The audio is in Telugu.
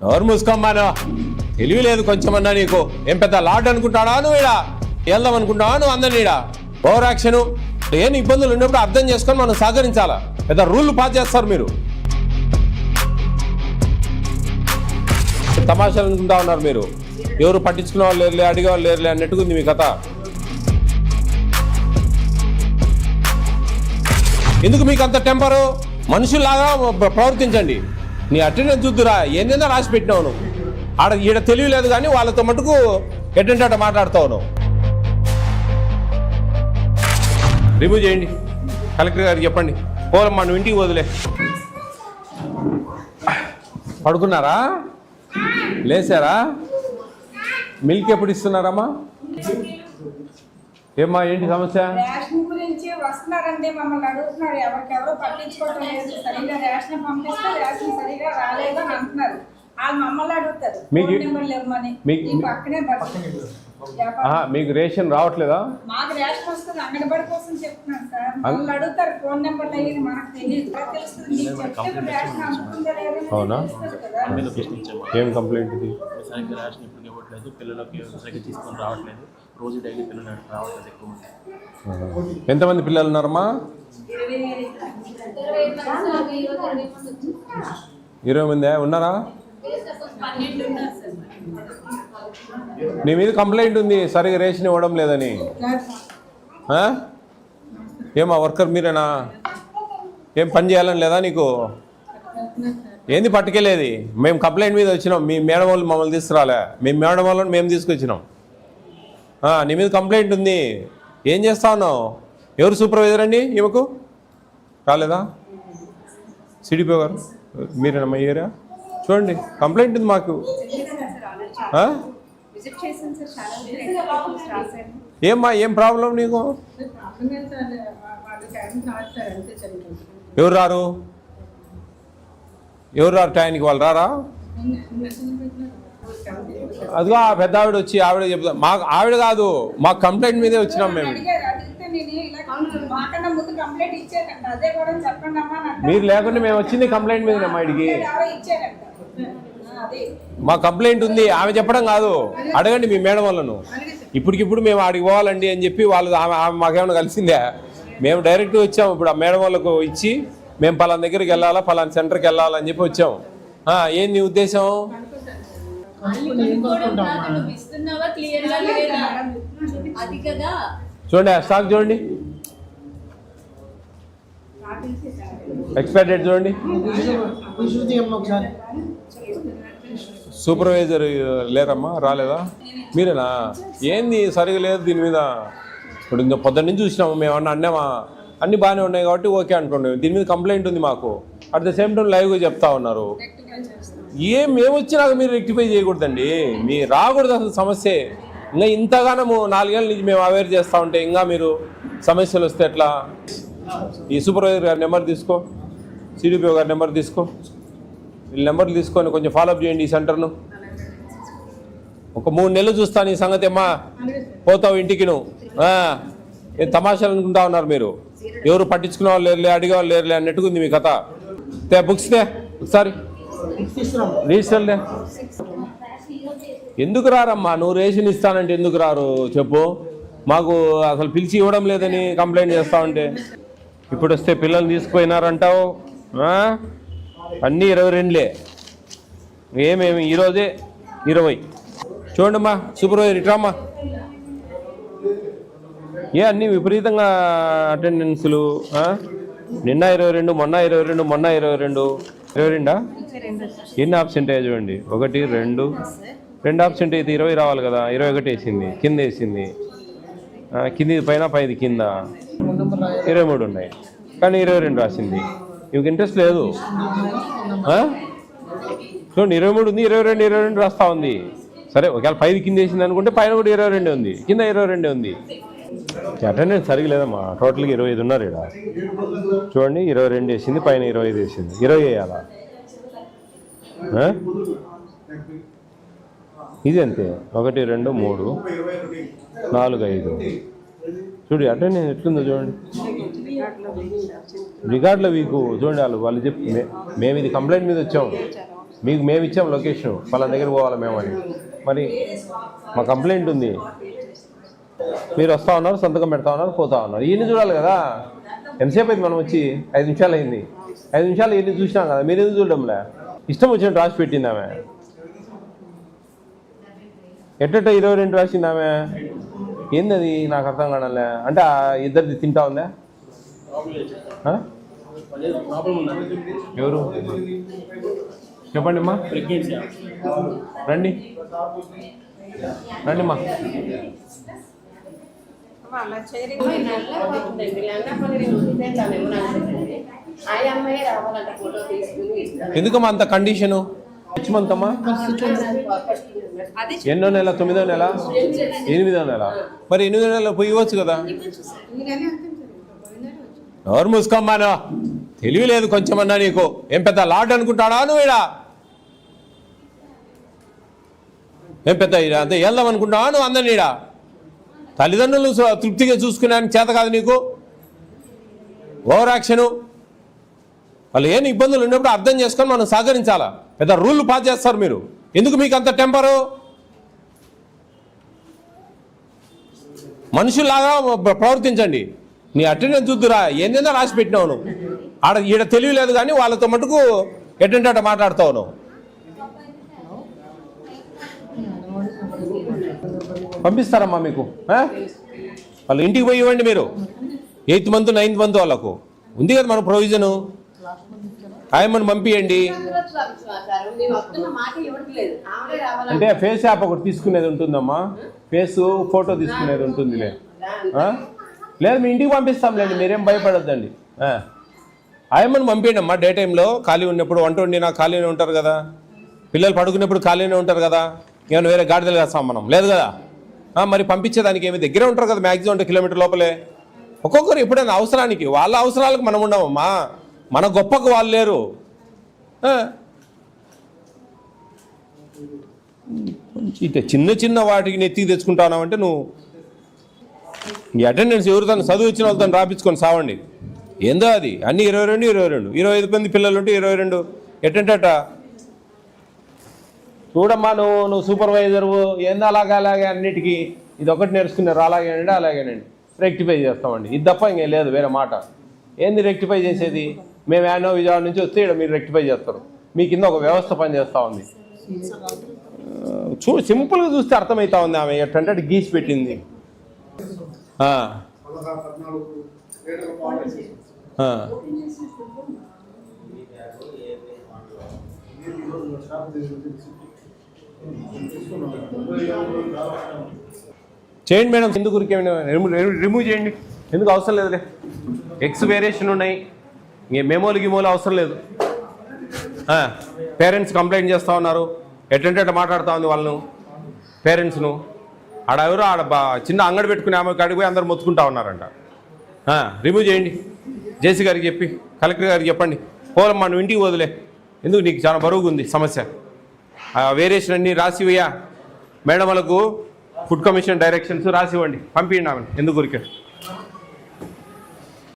ఎవరు మూసుకోమ్మాను తెలివి లేదు కొంచెమన్నా నీకు. ఏం పెద్ద లాడ్ అనుకుంటాడా నువ్వు? ఈడ వెళ్దాం అనుకుంటావా నువ్వు? అందరినీ ఈడ ఓవర్ యాక్షన్. ఏం ఇబ్బందులు ఉన్నప్పుడు అర్థం చేసుకొని మనం సహకరించాలా. పెద్ద రూల్ పాస్ చేస్తారు మీరు. తమాషాలు అనుకుంటా ఉన్నారు మీరు. ఎవరు పట్టించుకునే వాళ్ళు లేరులే, అడిగే వాళ్ళు లేరులే అన్నట్టుకుంది మీ కథ. ఎందుకు మీకు అంత టెంపరు? మనుషుల్లాగా ప్రవర్తించండి. నీ అటెండెన్స్ చూద్దురా, ఏందేందో రాసి పెట్టినావు నువ్వు. ఆడ ఈడ తెలియలేదు కానీ వాళ్ళతో మటుకు ఎటెంట్ మాట్లాడుతావు నువ్వు. రిమూవ్ చేయండి, కలెక్టర్ గారికి చెప్పండి. పోలమ్మా నువ్వు ఇంటికి వదిలే. పడుకున్నారా? లేచారా? మిల్క్ ఎప్పుడు ఇస్తున్నారమ్మా? ఏమ్మా ఏంటి సమస్య? రేషన్ గురించి వస్తున్నారంటే మమ్మల్ని అడుగుతున్నారు. ఎవరికెవరో పట్టించుకోవడం లేదు. సరిగా రేషన్ పంపిస్తే రేషన్ సరిగా రాలేదు అని అంటున్నారు. వాళ్ళు మమ్మల్ని అడుగుతారు నెంబర్లు ఇవ్వమని. పక్కనే మీకు రేషన్ రావట్లేదా? మాకు రేషన్ వస్తుంది, అంగన్వాడీ కోసం చెప్తున్నాను సార్. మమ్మల్ని అడుగుతారు ఫోన్ నెంబర్లు అయ్యి. మనకు తెలియదు, తెలుస్తుంది. రేషన్ అందుతుందా లేదా? అవునా? ఏం కంప్లైంట్ ఇది? సరిగ్గా రేషన్ ఇప్పుడు ఇవ్వట్లేదు, పిల్లలకి సరిగ్గా తీసుకొని రావట్లేదు. రోజు డైలీ పిల్లలు రావట్లేదు ఎక్కువ. ఎంతమంది పిల్లలు ఉన్నారమ్మా? 20 మంది ఉన్నారా? నీ మీద కంప్లైంట్ ఉంది సరిగా రేషన్ ఇవ్వడం లేదని. ఏమా వర్కర్ మీరేనా? ఏం పని చేయాలని లేదా నీకు? ఏంది పట్టుకెళ్ళేది? మేము కంప్లైంట్ మీద వచ్చినాం. మీ మేడం వాళ్ళు మమ్మల్ని తీసుకురాలే. మీ మేడం వాళ్ళని మేము తీసుకొచ్చినాం. నీ మీద కంప్లైంట్ ఉంది. ఏం చేస్తా ఉన్నావు? ఎవరు సూపర్వైజర్ అండి? ఈమెకు రాలేదా? సిడిపి గారు మీరేనమ్మా ఏరియా? చూడండి కంప్లైంట్ ఉంది మాకు. ఏమ్మా ఏం ప్రాబ్లం నీకు? ఎవరు రారు? ఎవరు రారు టైంకి? వాళ్ళు రారా? అదిగో ఆ పెద్ద ఆవిడ వచ్చి ఆవిడ చెప్తా. మాకు ఆవిడ కాదు, మాకు కంప్లైంట్ మీదే వచ్చినాం మేము. మీరు లేకుండా మేము వచ్చింది కంప్లైంట్ మీద. మా ఇడికి మా కంప్లైంట్ ఉంది. ఆమె చెప్పడం కాదు, అడగండి మీ మేడం వాళ్ళను. ఇప్పటికిప్పుడు మేము ఆడికి పోవాలండి అని చెప్పి వాళ్ళు ఆమె మాకేమైనా కలిసిందే? మేము డైరెక్ట్గా వచ్చాము. ఇప్పుడు ఆ మేడం వాళ్ళకు ఇచ్చి మేము పలానా దగ్గరికి వెళ్ళాలా, పలానా సెంటర్కి వెళ్ళాలని చెప్పి వచ్చాము. ఏంది నీ ఉద్దేశం? చూడండి ఆ స్టాక్ చూడండి, ఎక్స్పైర్ డేట్ చూడండి. సూపర్వైజర్ లేరమ్మా? రాలేదా? మీరేనా? ఏంది సరిగా లేదు దీని మీద? ఇప్పుడు ఇంకా పొద్దున్న నుంచి చూసినాము. మేము అన్నామా? అన్నీ బాగానే ఉన్నాయి కాబట్టి ఓకే అంటున్నాం. దీని మీద కంప్లైంట్ ఉంది మాకు. అట్ ద సేమ్ టైం లైవ్గా చెప్తా ఉన్నారు. మేము వచ్చినాక మీరు రెక్టిఫై చేయకూడదండి. మీ రాకూడదు అసలు సమస్య. ఇంకా ఇంతగానము 4 ఏళ్ళ నుంచి మేము అవేర్ చేస్తూ ఉంటే ఇంకా మీరు సమస్యలు వస్తే ఎట్లా? ఈ సూపర్వైజర్ గారి నెంబర్ తీసుకో, సిడిపిఓ గారి నెంబర్ తీసుకో. వీళ్ళ నెంబర్లు తీసుకొని కొంచెం ఫాలోఅప్ చేయండి ఈ సెంటర్ను. ఒక 3 నెలలు చూస్తాను ఈ సంగతి. అమ్మా పోతావు ఇంటికి నువ్వు. ఏం తమాషాలు అనుకుంటా ఉన్నారు మీరు. ఎవరు పట్టించుకునే వాళ్ళు లేరులే, అడిగే వాళ్ళు లేరులే అన్నట్టుకుంది మీ కథ. బుక్స్ తే ఒకసారి రిజిస్టర్లే. ఎందుకు రారమ్మా? నువ్వు రేషన్ ఇస్తానంటే ఎందుకు రారు చెప్పు? మాకు అసలు పిలిచి ఇవ్వడం లేదని కంప్లైంట్ చేస్తా ఉంటే ఇప్పుడు వస్తే పిల్లలు తీసుకుపోయినారంటావు. అన్నీ 22లే. ఏమేమి ఈరోజే 20. చూడమ్మా సూపర్వైజర్ ఇట్రామ్మా. అన్నీ విపరీతంగా అటెండెన్స్లు. నిన్న 22, మొన్న 22, మొన్న 22. 22 ఎన్ని ఆబ్సెంట్ అయ్యా చూడండి. 1, 2 ఆబ్సెంట్ అయితే 20 రావాలి కదా. 21 వేసింది, కింద వేసింది. కింది పైన పైది కింద 23 ఉన్నాయి కానీ 22 రాసింది. మీకు ఇంట్రెస్ట్ లేదు. చూడండి 23 ఉంది, 22 రాస్తా ఉంది. సరే ఒకవేళ 5 కింద వేసింది అనుకుంటే పైన కూడా 22 ఉంది, కింద 22 ఉంది. అటెండెన్స్ సరిగా లేదమ్మా. టోటల్గా 25 ఉన్నారు ఇక్కడ. చూడండి 22 వేసింది, పైన 25 వేసింది. 20 వేయాలా? ఇది అంతే. 1, 2, 3, 4, 5. చూడు అటెండెన్స్ ఎట్లుందో చూడండి. రికార్డులో వీకు చూడండి. వాళ్ళు చెప్పి మేము ఇది కంప్లైంట్ మీద వచ్చాము. మీకు మేము ఇచ్చాం లొకేషన్ పలానా దగ్గర పోవాలి మేమని. మరి మా కంప్లైంట్ ఉంది, మీరు వస్తూ ఉన్నారు, సంతకం పెడతా ఉన్నారు, పోతా ఉన్నారు. ఈయన్ని చూడాలి కదా. ఎంతసేపు అయింది మనం వచ్చి? 5 నిమిషాలు అయింది. 5 నిమిషాలు ఈయన్ని చూసినాం కదా, మీరు ఎందుకు చూడడంలే? ఇష్టం వచ్చినట్టు రాసి పెట్టింది ఆమె. ఎట్ట 22 రాసింది ఆమె. ఏంది అది నాకు అర్థం కావడంలే. అంటే ఇద్దరిది తింటా ఉందా? ఎవరు చెప్పండి అమ్మా. రండి రండి అమ్మా. వాళ్ళ చేరింగ్ ఎందుకమ్మా అంత కండిషను? 6 మంత్ అమ్మా. ఎన్నో నెల? 9వ నెల? 8వ నెల? మరి 8వ నెల పోయి ఇవ్వచ్చు కదా. ఎవరు మూసుకోమ్మాను? తెలివి లేదు కొంచెమన్నా నీకు. ఏం పెద్ద లాడ్ అనుకుంటాడా నువ్వు? ఈడ ఏం పెద్ద అంతే వెళ్దాం అనుకుంటావా నువ్వు? అందరినీ ఈడ తల్లిదండ్రులు తృప్తిగా చూసుకునే చేత కాదు నీకు. Over action. వాళ్ళు ఏం ఇబ్బందులు ఉన్నప్పుడు అర్థం చేసుకొని మనం సహకరించాలా. పెద్ద రూల్ పాస్ చేస్తారు మీరు. ఎందుకు మీకు అంత టెంపరు? మనుషుల్లాగా ప్రవర్తించండి. నీ అటెండెన్స్ చూద్దురా, ఏందేందో రాసి పెట్టినావు నువ్వు. ఈడ తెలివి లేదు కానీ వాళ్ళతో మటుకు ఎట్టంటే మాట్లాడుతావు నువ్వు. పంపిస్తారమ్మా మీకు? వాళ్ళు ఇంటికి పోయి ఇవ్వండి మీరు. 8th మంత్ 9th మంత్ వాళ్ళకు ఉంది కదా మన ప్రొవిజను. ఆయమ్మని పంపించండి. అంటే ఫేస్ యాప్ ఒకటి తీసుకునేది ఉంటుందమ్మా. ఫేస్ ఫోటో తీసుకునేది ఉంటుందిలే. లేదు మీ ఇంటికి పంపిస్తాంలేండి, మీరేం భయపడద్దండి. ఆయమ్మని పంపించండి అమ్మా. డే టైంలో ఖాళీ ఉన్నప్పుడు వంట వండినా ఖాళీనే ఉంటారు కదా. పిల్లలు పడుకున్నప్పుడు ఖాళీనే ఉంటారు కదా. ఏమైనా వేరే గాడిదలు వేస్తాం మనం? లేదు కదా. మరి పంపించేదానికి ఏమి దగ్గరే ఉంటారు కదా, మ్యాక్సిమం 1 కిలోమీటర్ లోపలే. ఒక్కొక్కరు ఎప్పుడైనా అవసరానికి, వాళ్ళ అవసరాలకు మనం ఉండమమ్మా. మన గొప్పకు వాళ్ళు లేరు. ఇక చిన్న చిన్న వాటికి నెత్తికి తెచ్చుకుంటానావంటే నువ్వు ఈ అటెండెన్స్ ఎవరితో చదువు ఇచ్చిన వాళ్ళతో రాపించుకొని సావండి. ఏందో అది అన్నీ 22 25 మంది పిల్లలు ఉంటే 22 ఎట్టంటట. చూడమ్మా నువ్వు సూపర్వైజరు. ఏందో అలాగే అన్నిటికీ ఇది ఒకటి నేర్చుకున్నారు. అలాగేనండి రెక్టిఫై చేస్తామండి. ఇది తప్ప ఇంకేం లేదు వేరే మాట. ఏంది రెక్టిఫై చేసేది? మేము యానో విజయవాడ నుంచి వస్తే ఇక్కడ మీరు రెక్టిఫై చేస్తారు. మీ కింద ఒక వ్యవస్థ పనిచేస్తూ ఉంది. సింపుల్గా చూస్తే అర్థమవుతా ఉంది. ఆమె ఎట్టంటే గీసి పెట్టింది. చేయండి మేడం. ఎందుకు రిమూవ్ చేయండి. ఎందుకు అవసరం లేదులే. ఎక్స్ వేరియేషన్ ఉన్నాయి. ఇంకే మెమోలు అవసరం లేదు. పేరెంట్స్ కంప్లైంట్ చేస్తూ ఉన్నారు. ఎట్టంటే మాట్లాడుతూ ఉంది వాళ్ళను పేరెంట్స్ను. ఎవరో చిన్న అంగడి పెట్టుకుని ఆమె కాడికి పోయి అందరు మొత్తుకుంటా ఉన్నారంట. రిమూవ్ చేయండి. జేసీ గారికి చెప్పి కలెక్టర్ గారికి చెప్పండి. పోలమ్మా నువ్వు ఇంటికి వదిలే. ఎందుకు నీకు చాలా బరువుగా ఉంది సమస్య. వేరియేషన్ అన్నీ రాసివయ్యా. మేడం వాళ్ళకు ఫుడ్ కమిషన్ డైరెక్షన్స్ రాసివ్వండి. పంపించండి ఆమెను. ఎందుకు ఊరికే